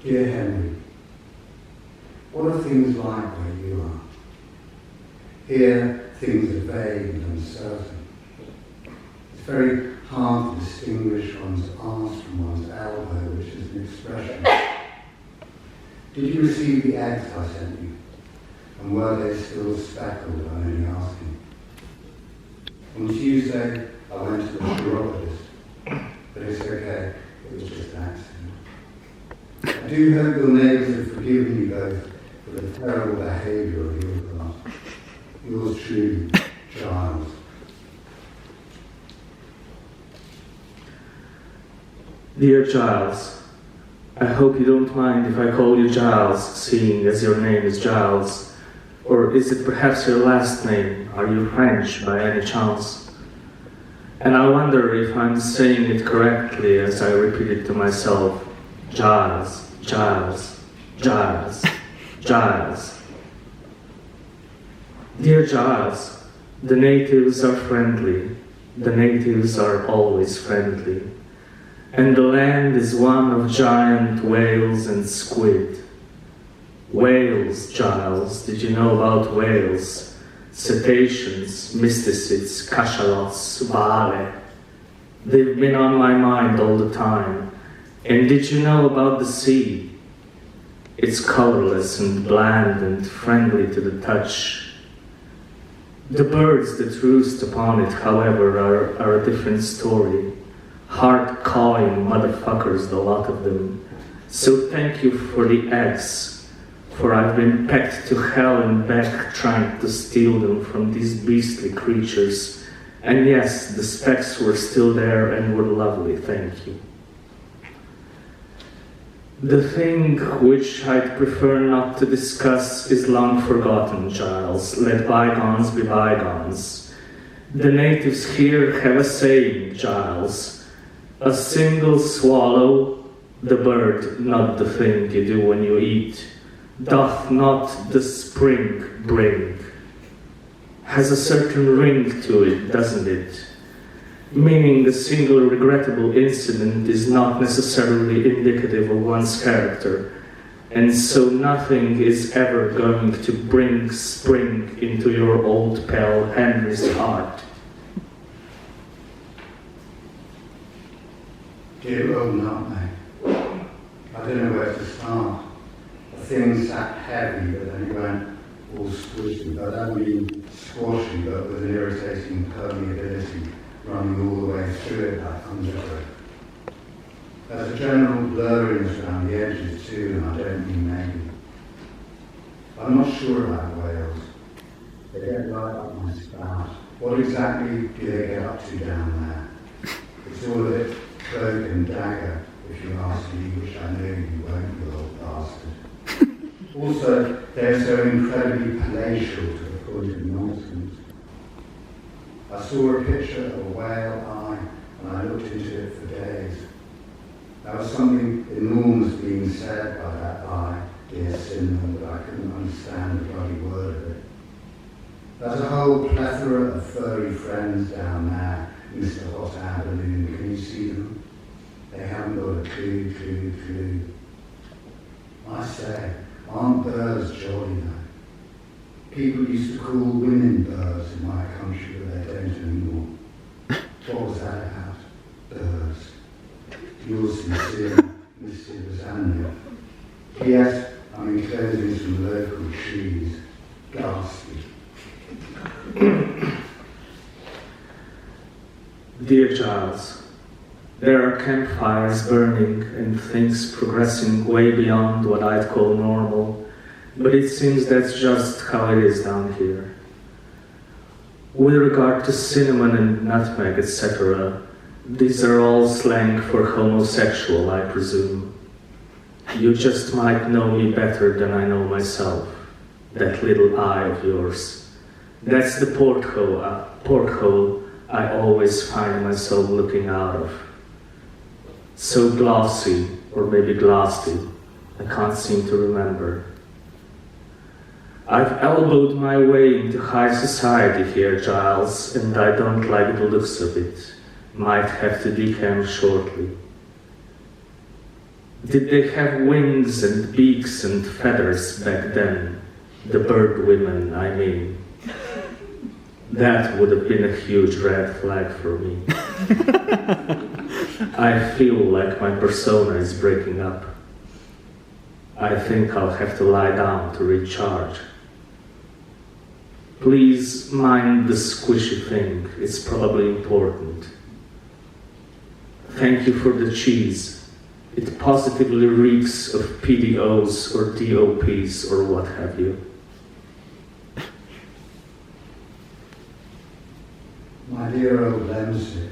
Dear Henry, what are things like where you are? Here, things are vague and uncertain. It's very hard to distinguish one's arse from one's elbow, which is an expression. Did you receive the eggs I sent you? And were they still speckled? I'm only asking. On Tuesday, I went to the chiropodist, but it's okay, it was just an accident. I do hope your neighbours have forgiven you both for the terrible behaviour of your part. Yours truly, Giles. Dear Giles, I hope you don't mind if I call you Giles, seeing as your name is Giles. Or is it perhaps your last name? Are you French by any chance? And I wonder if I'm saying it correctly as I repeat it to myself. Giles, Giles, Giles, Giles. Dear Giles, the natives are friendly. The natives are always friendly. And the land is one of giant whales and squid. Whales, Giles, did you know about whales? Cetaceans, mysticids, cachalots, wale. They've been on my mind all the time. And did you know about the sea? It's colorless and bland and friendly to the touch. The birds that roost upon it, however, are a different story. Hard-cawing motherfuckers, the lot of them. So thank you for the eggs, for I've been pecked to hell and back trying to steal them from these beastly creatures. And yes, the specks were still there and were lovely, thank you. The thing which I'd prefer not to discuss is long forgotten, Giles. Let bygones be bygones. The natives here have a saying, Giles. A single swallow, the bird, not the thing you do when you eat, doth not the spring bring. Has a certain ring to it, doesn't it? Meaning the single regrettable incident is not necessarily indicative of one's character, and so nothing is ever going to bring spring into your old pal Henry's heart. Dear old nutmeg, I don't know where to start. The thing sat heavy, but then it went all squishy, but I mean squashy, but with an irritating permeability running all the way through it like undergrowth. There's a general blurriness around the edges too, and I don't mean maybe. I'm not sure about whales. They get right up my spout. What exactly do they get up to down there? It's all a bit cloak and dagger, if you ask me, which I know you won't, you old bastard. Also, they're so incredibly palatial to the point of nonsense. I saw a picture of a whale eye, and I looked into it for days. There was something enormous being said by that eye, dear Cinnamon, but I couldn't understand a bloody word of it. There's a whole plethora of furry friends down there, Mr. Hot Air Balloon. Can you see them? They haven't got a clue. I say, aren't birds jolly though? People used to call women birds in my country, but they don't anymore. What was that about? Birds. Yours sincerely, Mr. Rosanna. P.S. I'm enclosing some local trees. Ghastly. Dear Giles, there are campfires burning and things progressing way beyond what I'd call normal, but it seems that's just how it is down here. With regard to cinnamon and nutmeg, etc., these are all slang for homosexual, I presume. You just might know me better than I know myself, that little eye of yours. That's the porthole I always find myself looking out of. So glossy, or maybe glassy, I can't seem to remember. I've elbowed my way into high society here, Giles, and I don't like the looks of it. Might have to decamp shortly. Did they have wings and beaks and feathers back then? The bird women, I mean. That would have been a huge red flag for me. I feel like my persona is breaking up. I think I'll have to lie down to recharge. Please mind the squishy thing, it's probably important. Thank you for the cheese. It positively reeks of PDOs or DOPs or what have you. My dear old Lemsip,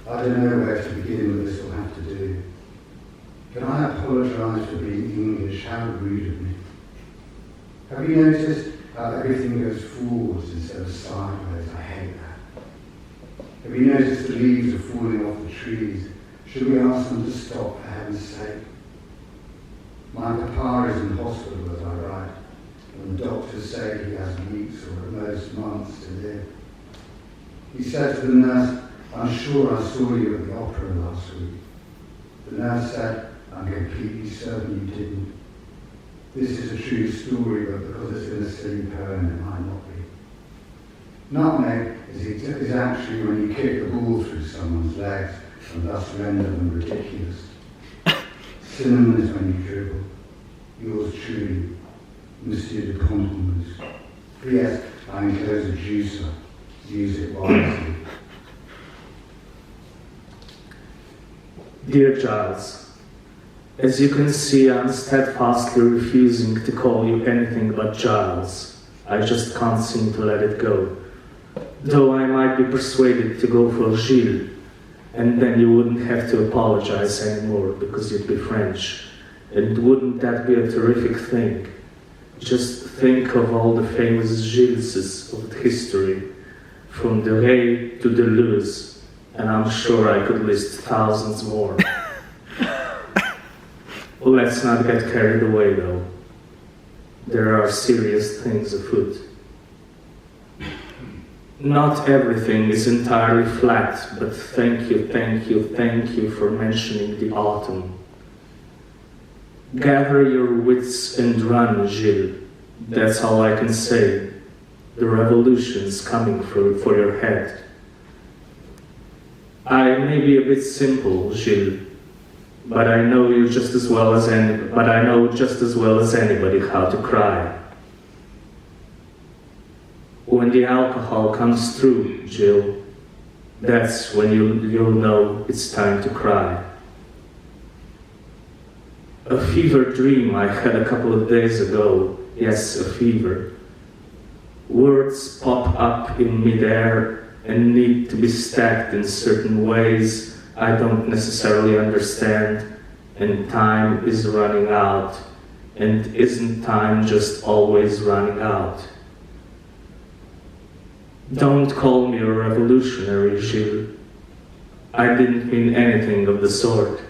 I don't know where to begin with this or have to do. Can I apologise for being English? How rude of me. Have you noticed how everything goes forwards instead of sideways? I hate that. Have you noticed the leaves are falling off the trees? Should we ask them to stop, for heaven's sake? My papa is in hospital as I write, and the doctors say he has weeks or at most months to live. He said to the nurse, I'm sure I saw you at the opera last week. The nurse said, I'm completely certain you didn't. This is a true story, but because it's in a silly poem, it might not be. Nutmeg is actually when you kick the ball through someone's legs and thus render them ridiculous. Cinnamon is when you dribble. Yours truly, Monsieur de Pamplemousse. P.S. I enclose a juicer. Use it wisely. Dear Giles, as you can see, I'm steadfastly refusing to call you anything but Giles. I just can't seem to let it go. Though I might be persuaded to go for Gilles, and then you wouldn't have to apologize anymore because you'd be French. And wouldn't that be a terrific thing? Just think of all the famous Gilleses of history, from De Rey to Deleuze, and I'm sure I could list thousands more. Let's not get carried away though. There are serious things afoot. Not everything is entirely flat, but thank you for mentioning the autumn. Gather your wits and run, Gilles. That's all I can say. The revolution's coming for your head. I may be a bit simple, Gilles, but I know just as well as anybody how to cry. When the alcohol comes through, Jill, that's when you'll know it's time to cry. A fever dream I had a couple of days ago. Yes, a fever. Words pop up in midair and need to be stacked in certain ways I don't necessarily understand, and time is running out. And isn't time just always running out? Don't call me a revolutionary, Gilles. I didn't mean anything of the sort.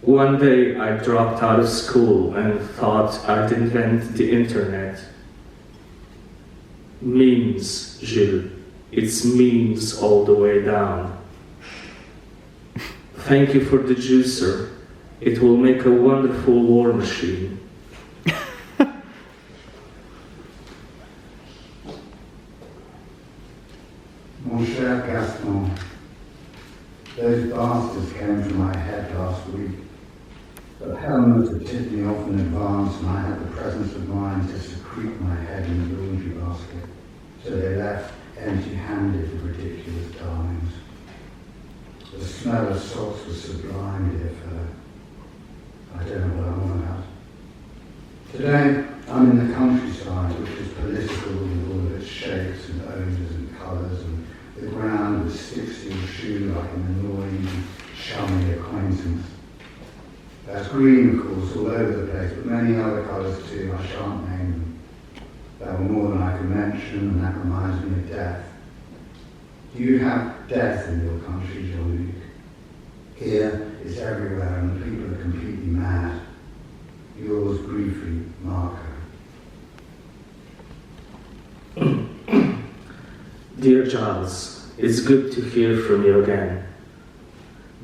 One day I dropped out of school and thought I'd invent the internet. Memes, Gilles. It's memes all the way down. Thank you for the juicer. It will make a wonderful war machine. Mon cher Gaston, those bastards came to my head last week. But Helmut had tipped me off in advance, and I had the presence of mind to secrete my head in the laundry basket. So they left empty-handed, the ridiculous darlings. The smell of socks was sublime, dear fellow. I don't know what I'm on about. Today, I'm in the countryside, which is political with all of its shapes and odours and colours, and the ground with sticks to your shoe like an annoying, chummy acquaintance. There's green, of course, all over the place, but many other colours too. I shan't name them. There were more than I can mention, and that reminds me of death. Do you have death in your country, Jean-Luc? Here, it's everywhere, and the people are completely mad. Yours briefly, Marco. Dear Giles, it's good to hear from you again.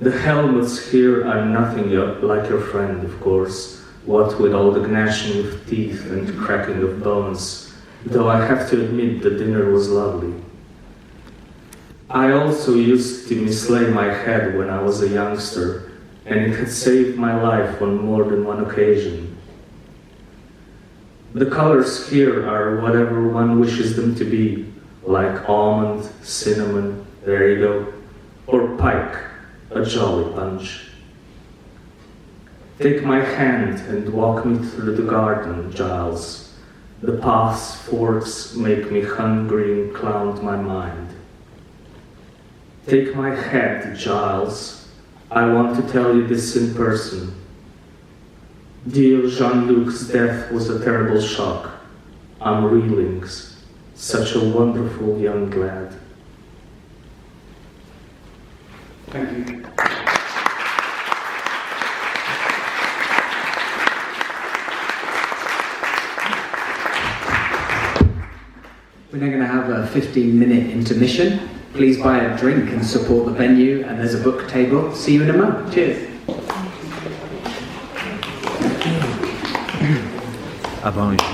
The helmets here are nothing like your friend, of course, what with all the gnashing of teeth and cracking of bones, though I have to admit the dinner was lovely. I also used to mislay my head when I was a youngster, and it had saved my life on more than one occasion. The colors here are whatever one wishes them to be, like almond, cinnamon, there you go, or pike, a jolly bunch. Take my hand and walk me through the garden, Giles. The path's forks make me hungry and cloud my mind. Take my head, Giles. I want to tell you this in person. Dear Jean-Luc's death was a terrible shock. I'm reeling. Such a wonderful young lad. Thank you. We're now going to have a 15-minute intermission. Please buy a drink and support the venue, and there's a book table. See you in a moment. Cheers. Bonjour.